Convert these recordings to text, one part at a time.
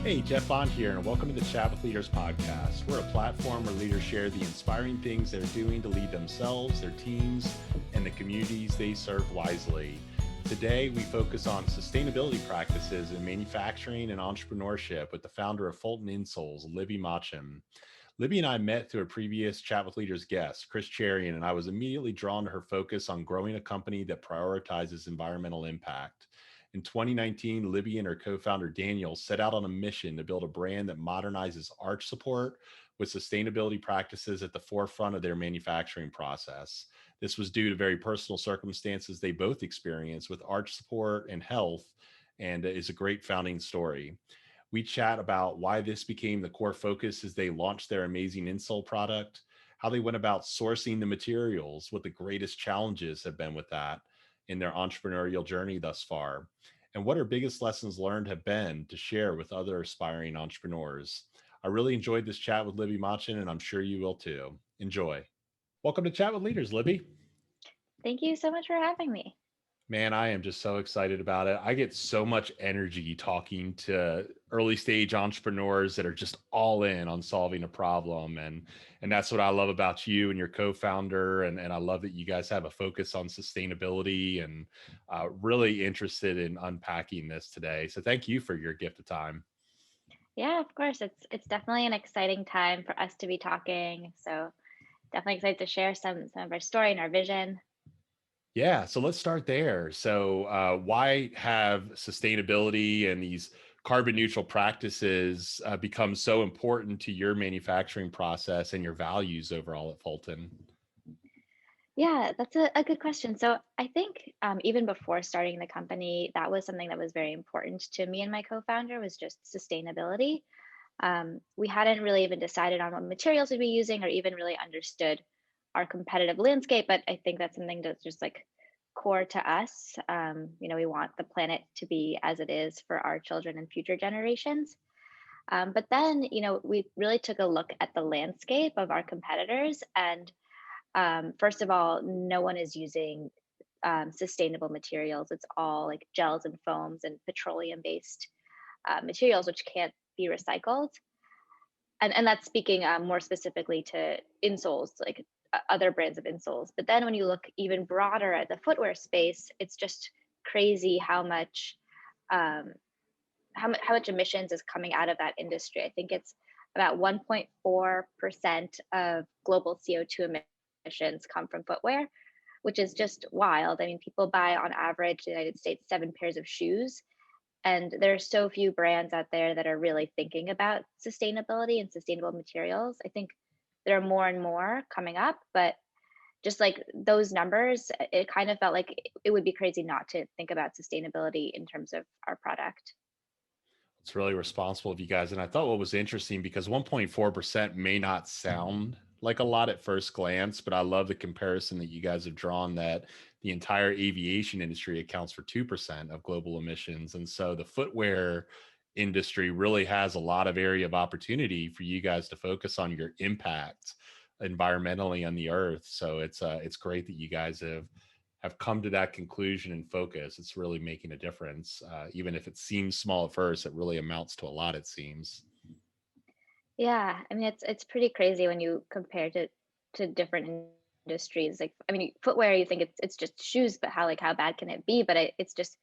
Hey, Jeff Bond here, and welcome to the Chat with Leaders podcast. We're a platform where leaders share the inspiring things they're doing to lead themselves, their teams, and the communities they serve wisely. Today, we focus on sustainability practices in manufacturing and entrepreneurship with the founder of Fulton Insoles, Libie Motchan. Libby and I met through a previous Chat with Leaders guest, Chris Cherian, and I was immediately drawn to her focus on growing a company that prioritizes environmental impact. In 2019, Libby and her co-founder Daniel set out on a mission to build a brand that modernizes arch support with sustainability practices at the forefront of their manufacturing process. This was due to very personal circumstances they both experienced with arch support and health, and is a great founding story. We chat about why this became the core focus as they launched their amazing insole product, how they went about sourcing the materials, what the greatest challenges have been with that in their entrepreneurial journey thus far, and what our biggest lessons learned have been to share with other aspiring entrepreneurs. I really enjoyed this chat with Libby Motchan, and I'm sure you will too. Enjoy. Welcome to Chat with Leaders, Libby. Thank you so much for having me. Man, I am just so excited about it. I get so much energy talking to early stage entrepreneurs that are just all in on solving a problem. And that's what I love about you and your co-founder. And I love that you guys have a focus on sustainability and really interested in unpacking this today. So thank you for your gift of time. Yeah, of course. It's definitely an exciting time for us to be talking. So definitely excited to share some of our story and our vision. Yeah, so let's start there. So, why have sustainability and these carbon neutral practices become so important to your manufacturing process and your values overall at Fulton? Yeah, that's a good question. So I think even before starting the company, that was something that was very important to me and my co-founder was just sustainability. We hadn't really even decided on what materials we'd be using or even really understood our competitive landscape, but I think that's something that's just like core to us. We want the planet to be as it is for our children and future generations. But then, we really took a look at the landscape of our competitors. And first of all, no one is using sustainable materials. It's all like gels and foams and petroleum based materials, which can't be recycled. And that's speaking more specifically to insoles, like other brands of insoles. But then when you look even broader at the footwear space, it's just crazy um, how much emissions is coming out of that industry. I think it's about 1.4% of global CO2 emissions come from footwear, which is just wild. I mean, people buy on average in the United States 7 pairs of shoes, and there are so few brands out there that are really thinking about sustainability and sustainable materials. I think there are more and more coming up, but just like those numbers, it kind of felt like it would be crazy not to think about sustainability in terms of our product. It's really responsible of you guys. And I thought what was interesting because 1.4% may not sound like a lot at first glance, but I love the comparison that you guys have drawn that the entire aviation industry accounts for 2% of global emissions. And so the footwear industry really has a lot of area of opportunity for you guys to focus on your impact environmentally on the earth. So it's great that you guys have come to that conclusion and focus. It's really making a difference. Even if it seems small at first, it really amounts to a lot, it seems. Yeah, I mean it's pretty crazy when you compare to different industries. Like I mean, footwear, you think it's just shoes, but how bad can it be? But it's just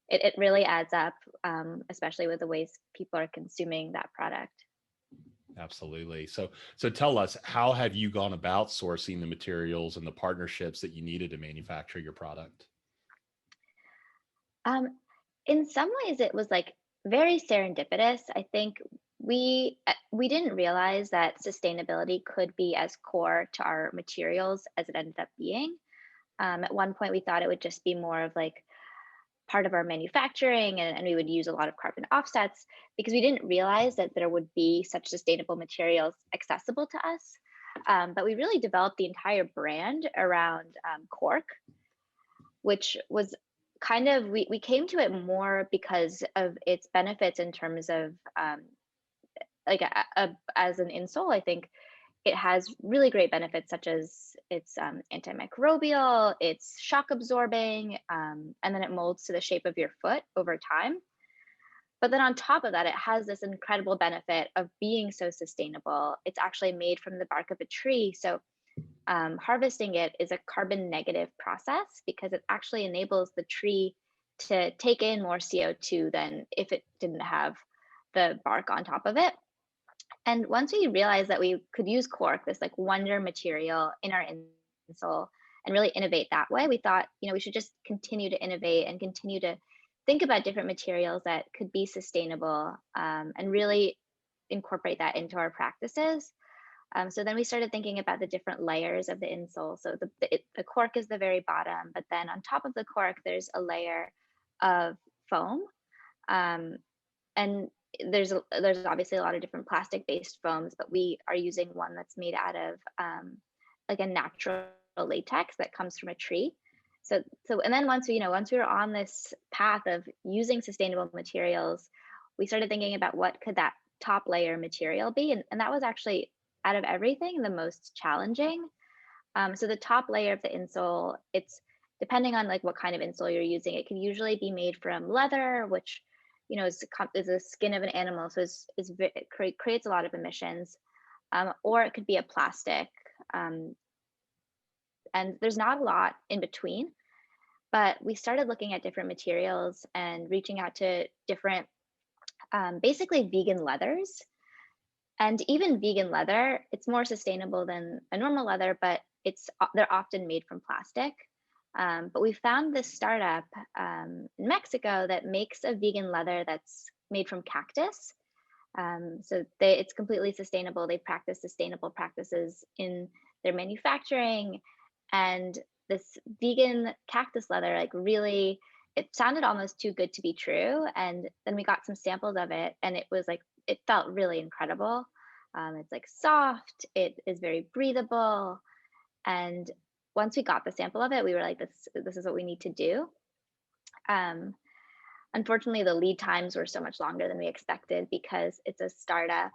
it really adds up, especially with the ways people are consuming that product. Absolutely. So tell us, how have you gone about sourcing the materials and the partnerships that you needed to manufacture your product? Um, in some ways, it was like very serendipitous. I think we didn't realize that sustainability could be as core to our materials as it ended up being. At one point, we thought it would just be more of like part of our manufacturing and we would use a lot of carbon offsets because we didn't realize that there would be such sustainable materials accessible to us. But we really developed the entire brand around cork, which was kind of we came to it more because of its benefits in terms of as an insole. I think it has really great benefits such as it's antimicrobial, it's shock absorbing, and then it molds to the shape of your foot over time. But then on top of that, it has this incredible benefit of being so sustainable. It's actually made from the bark of a tree. So harvesting it is a carbon negative process because it actually enables the tree to take in more CO2 than if it didn't have the bark on top of it. And once we realized that we could use cork, this like wonder material in our insole, and really innovate that way, we thought, we should just continue to innovate and continue to think about different materials that could be sustainable, and really incorporate that into our practices. So then we started thinking about the different layers of the insole. So the cork is the very bottom, but then on top of the cork, there's a layer of foam. Um, and there's obviously a lot of different plastic-based foams, but we are using one that's made out of like a natural latex that comes from a tree. So and then once we were on this path of using sustainable materials, we started thinking about what could that top layer material be, and that was actually out of everything the most challenging. So the top layer of the insole, it's depending on like what kind of insole you're using, it can usually be made from leather, which is the skin of an animal, so it creates a lot of emissions, or it could be a plastic, um, and there's not a lot in between. But we started looking at different materials and reaching out to different, basically vegan leathers. And even vegan leather, it's more sustainable than a normal leather, but they're often made from plastic. But we found this startup in Mexico that makes a vegan leather that's made from cactus. It's completely sustainable. They practice sustainable practices in their manufacturing, and this vegan cactus leather, like really, it sounded almost too good to be true. And then we got some samples of it, and it felt really incredible. It's like soft. It is very breathable, and once we got the sample of it, we were like, this is what we need to do. Um, Unfortunately, the lead times were so much longer than we expected because it's a startup.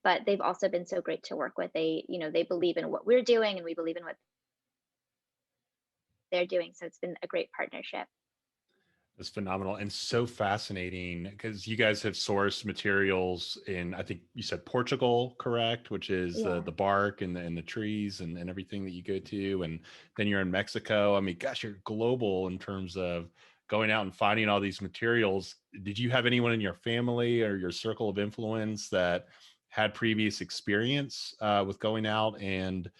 But they've also been so great to work with. They believe in what we're doing, and we believe in what they're doing. So it's been a great partnership. It's phenomenal and so fascinating because you guys have sourced materials in, I think you said Portugal, correct? Which is Yeah. the bark and the trees and everything that you go to. And then you're in Mexico. I mean, gosh, you're global in terms of going out and finding all these materials. Did you have anyone in your family or your circle of influence that had previous experience with going out and,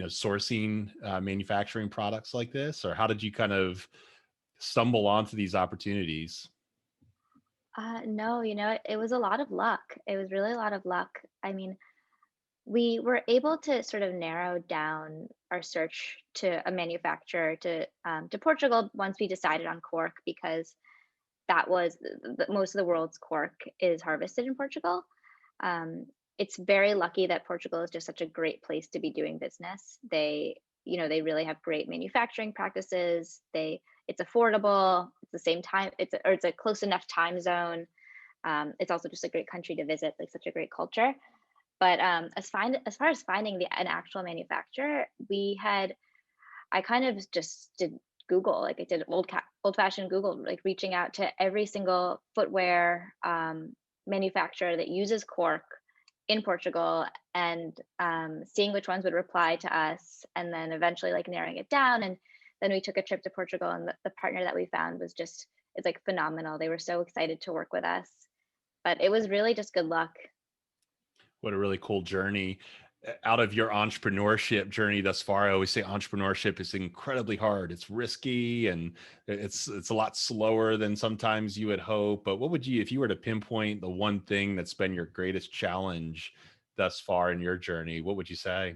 sourcing manufacturing products like this? Or how did you kind of stumble onto these opportunities? No, it was a lot of luck. It was really a lot of luck. I mean, we were able to sort of narrow down our search to a manufacturer to Portugal once we decided on cork, because that was most of the world's cork is harvested in Portugal. Um, it's very lucky that Portugal is just such a great place to be doing business. They really have great manufacturing practices. It's affordable. It's the same time. It's a close enough time zone. It's also just a great country to visit, like such a great culture. But as far as finding an actual manufacturer, I kind of just did Google, like I did old fashioned Google, like reaching out to every single footwear manufacturer that uses cork in Portugal, and seeing which ones would reply to us, and then eventually like narrowing it down. And then we took a trip to Portugal, and the partner that we found it's like phenomenal. They were so excited to work with us, but it was really just good luck. What a really cool journey. Out of your entrepreneurship journey thus far, I always say entrepreneurship is incredibly hard. It's risky and it's a lot slower than sometimes you would hope. But what would you, if you were to pinpoint the one thing that's been your greatest challenge thus far in your journey, what would you say?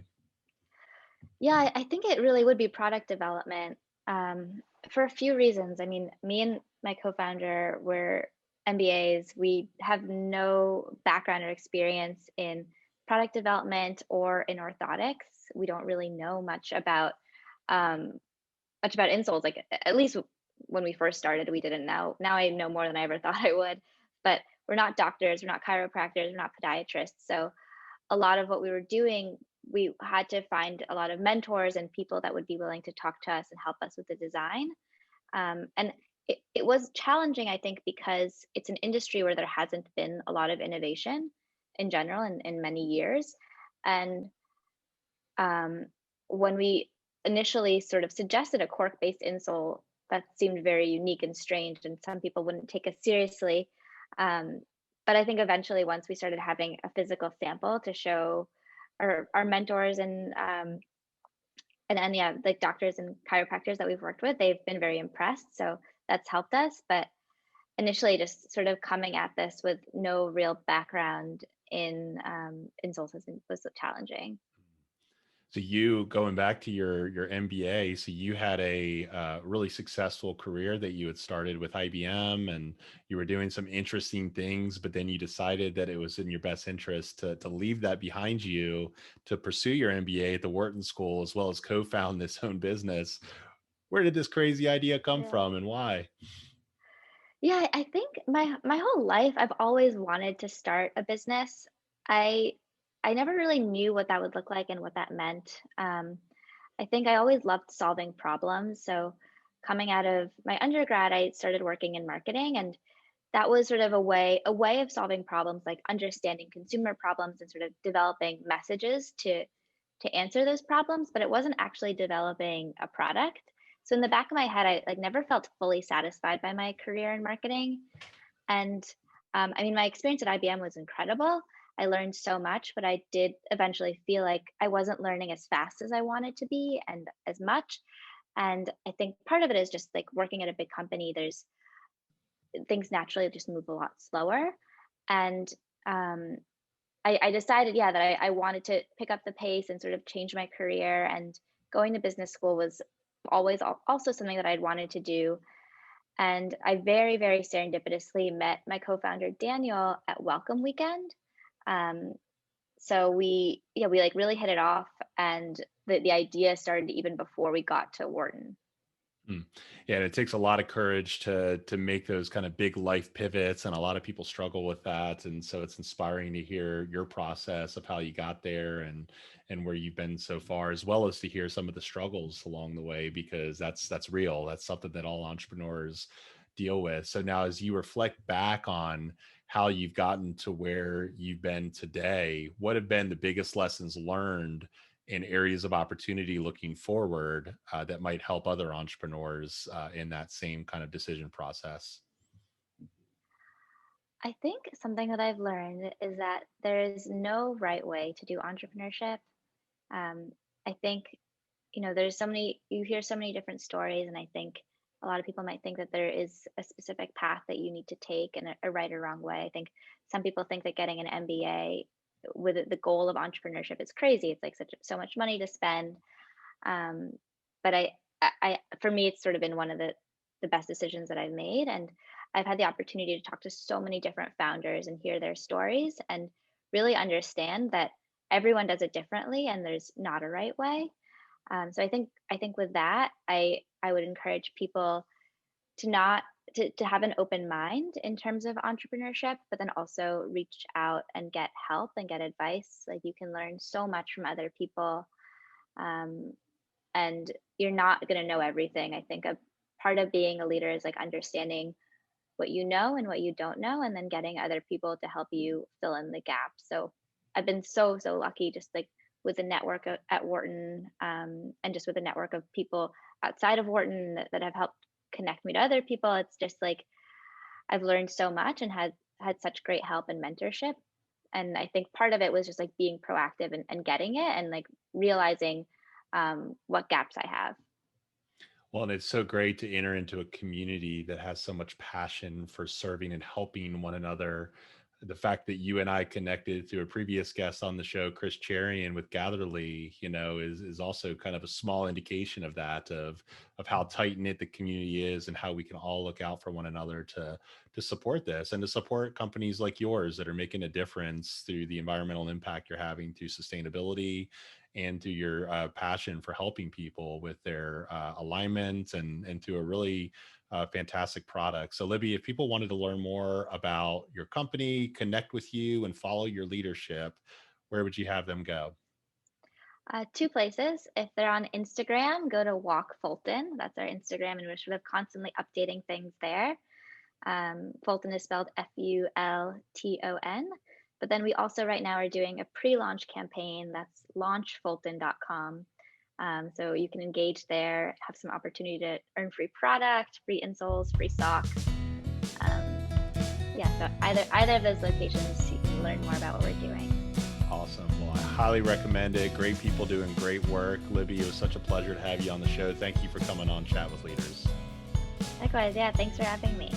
Yeah, I think it really would be product development, for a few reasons. I mean, me and my co-founder were MBAs. We have no background or experience in product development or in orthotics. We don't really know um, much about insoles. Like at least when we first started, we didn't know. Now I know more than I ever thought I would. But we're not doctors, we're not chiropractors, we're not podiatrists. So a lot of what we were doing, we had to find a lot of mentors and people that would be willing to talk to us and help us with the design. And it was challenging, I think, because it's an industry where there hasn't been a lot of innovation in general in many years. And um, when we initially sort of suggested a cork-based insole that seemed very unique and strange, and some people wouldn't take us seriously. Um, but I think eventually, once we started having a physical sample to show our mentors and yeah, like doctors and chiropractors that we've worked with, they've been very impressed. So that's helped us. But initially, just sort of coming at this with no real background in insoles was so challenging. So you going back to your MBA, so you had a really successful career that you had started with IBM, and you were doing some interesting things, but then you decided that it was in your best interest to leave that behind you to pursue your MBA at the Wharton School, as well as co-found this own business. Where did this crazy idea come Yeah. from, and why? Yeah, I think my whole life I've always wanted to start a business. I I never really knew what that would look like and what that meant. I think I always loved solving problems. So coming out of my undergrad, I started working in marketing, and that was sort of a way of solving problems, like understanding consumer problems and sort of developing messages to answer those problems, but it wasn't actually developing a product. So in the back of my head, I like never felt fully satisfied by my career in marketing. And I mean, my experience at IBM was incredible. I learned so much, but I did eventually feel like I wasn't learning as fast as I wanted to be and as much. And I think part of it is just like working at a big company, there's things naturally just move a lot slower. And um, I decided, yeah, that I wanted to pick up the pace and sort of change my career. And going to business school was always also something that I'd wanted to do. And I very, very serendipitously met my co-founder Daniel at Welcome Weekend. Um, so we like really hit it off, and the idea started even before we got to Wharton. Mm. Yeah, and it takes a lot of courage to make those kind of big life pivots, and a lot of people struggle with that. And so it's inspiring to hear your process of how you got there and where you've been so far, as well as to hear some of the struggles along the way, because that's real. That's something that all entrepreneurs deal with. So now, as you reflect back on how you've gotten to where you've been today, what have been the biggest lessons learned in areas of opportunity looking forward that might help other entrepreneurs in that same kind of decision process? I think something that I've learned is that there is no right way to do entrepreneurship. I think, there's so many, you hear so many different stories, and I think a lot of people might think that there is a specific path that you need to take and a right or wrong way. I think some people think that getting an MBA with the goal of entrepreneurship is crazy. It's like so much money to spend. Um, but for me, it's sort of been one of the best decisions that I've made, and I've had the opportunity to talk to so many different founders and hear their stories and really understand that everyone does it differently, and there's not a right way. So I think with that, I would encourage people to not to have an open mind in terms of entrepreneurship, but then also reach out and get help and get advice. Like you can learn so much from other people. Um, and you're not going to know everything. I think a part of being a leader is like understanding what you know and what you don't know, and then getting other people to help you fill in the gaps. So I've been so lucky, just like with the network at Wharton, and just with a network of people outside of Wharton that have helped connect me to other people. It's just like I've learned so much and had such great help and mentorship. And I think part of it was just like being proactive and getting it and like realizing what gaps I have. Well, and it's so great to enter into a community that has so much passion for serving and helping one another. The fact that you and I connected through a previous guest on the show, Chris Cherian with Gatherly, is also kind of a small indication of that, of how tight knit the community is and how we can all look out for one another to support this and to support companies like yours that are making a difference through the environmental impact you're having through sustainability and to your passion for helping people with their alignment and to a really fantastic product. So, Libby, if people wanted to learn more about your company, connect with you, and follow your leadership, where would you have them go? Two places. If they're on Instagram, go to Walk Fulton. That's our Instagram, and we're sort of constantly updating things there. Fulton is spelled Fulton. But then we also right now are doing a pre-launch campaign that's launchfulton.com. So you can engage there, have some opportunity to earn free product, free insoles, free socks. Um, yeah, so either of those locations, you can learn more about what we're doing. Awesome. Well, I highly recommend it. Great people doing great work. Libie, it was such a pleasure to have you on the show. Thank you for coming on Chat with Leaders. Likewise, yeah, thanks for having me.